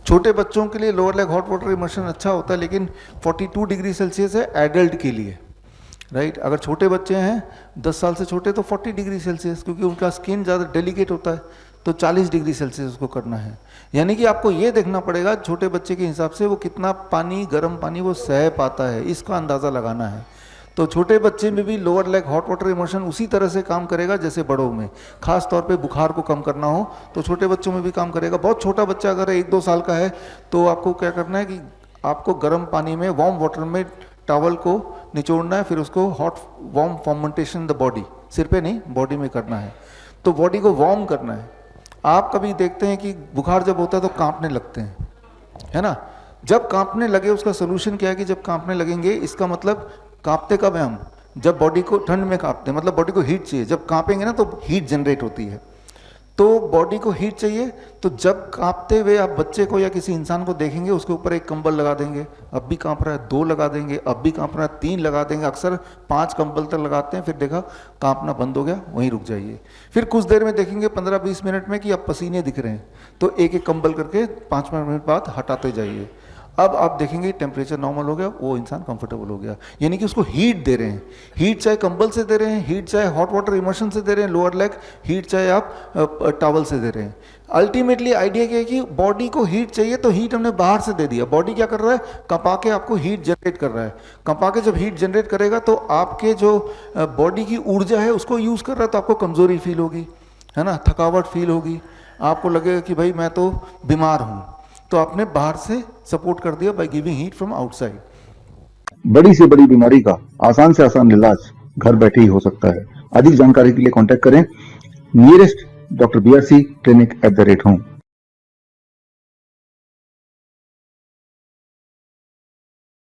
छोटे बच्चों के लिए lower leg hot water immersion अच्छा होता है, लेकिन 42 डिग्री सेल्सियस है एडल्ट के लिए, राइट। अगर छोटे बच्चे हैं 10 साल से छोटे तो 40 डिग्री सेल्सियस, क्योंकि उनका स्किन ज़्यादा डेलिकेट होता है, तो 40 डिग्री सेल्सियस उसको करना है। यानी कि आपको ये देखना पड़ेगा छोटे बच्चे के हिसाब से वो कितना पानी, गर्म पानी वो सह पाता है, इसका अंदाज़ा लगाना है। तो छोटे बच्चे में भी lower leg hot water immersion उसी तरह से काम करेगा जैसे बड़ों में। खास तौर पे बुखार को कम करना हो तो छोटे बच्चों में भी काम करेगा। बहुत छोटा बच्चा अगर 1-2 साल का है तो आपको क्या करना है कि आपको गर्म पानी में वार्म वाटर में टॉवल को निचोड़ना है, फिर उसको hot warm fermentation the body, सिर पे नहीं बॉडी में करना है, तो बॉडी को वार्म करना है। आप कभी देखते हैं कि बुखार जब होता है तो कांपने लगते हैं, है ना। जब कांपने लगे उसका सोल्यूशन क्या है कि जब कांपने लगेंगे इसका मतलब कांपते कब है हम, जब बॉडी को ठंड में कांपते हैं, मतलब बॉडी को हीट चाहिए। जब कांपेंगे ना तो हीट जनरेट होती है, तो बॉडी को हीट चाहिए। तो जब कांपते हुए आप बच्चे को या किसी इंसान को देखेंगे उसके ऊपर एक कंबल लगा देंगे, अब भी कांप रहा है, 2 लगा देंगे, अब भी कांप रहा है, 3 लगा देंगे, अक्सर 5 कंबल तक लगाते हैं। फिर देखा कांपना बंद हो गया, वहीं रुक जाइए। फिर कुछ देर में देखेंगे 15-20 मिनट में कि अब पसीने दिख रहे हैं, तो एक एक कंबल करके 5 मिनट बाद हटाते जाइए। अब आप देखेंगे टेम्परेचर नॉर्मल हो गया, वो इंसान कंफर्टेबल हो गया। यानी कि उसको हीट दे रहे हैं, हीट चाहे कंबल से दे रहे हैं, हीट चाहे हॉट वाटर इमर्शन से दे रहे हैं लोअर लेग, हीट चाहे आप टॉवल से दे रहे हैं। अल्टीमेटली आइडिया क्या है कि बॉडी को हीट चाहिए, तो हीट हमने बाहर से दे दिया। बॉडी क्या कर रहा है, कंपा के आपको हीट जनरेट कर रहा है। कंपा के जब हीट जनरेट करेगा तो आपके जो बॉडी की ऊर्जा है उसको यूज़ कर रहा है, तो आपको कमजोरी फील होगी, है ना, थकावट फील होगी, आपको लगेगा कि भाई मैं तो बीमार हूँ। तो आपने बाहर से सपोर्ट कर दिया by giving heat from outside. बड़ी से बड़ी बीमारी का आसान से आसान इलाज घर बैठे ही हो सकता है। अधिक जानकारी के लिए कांटेक्ट करें nearest doctor BRC clinic @home।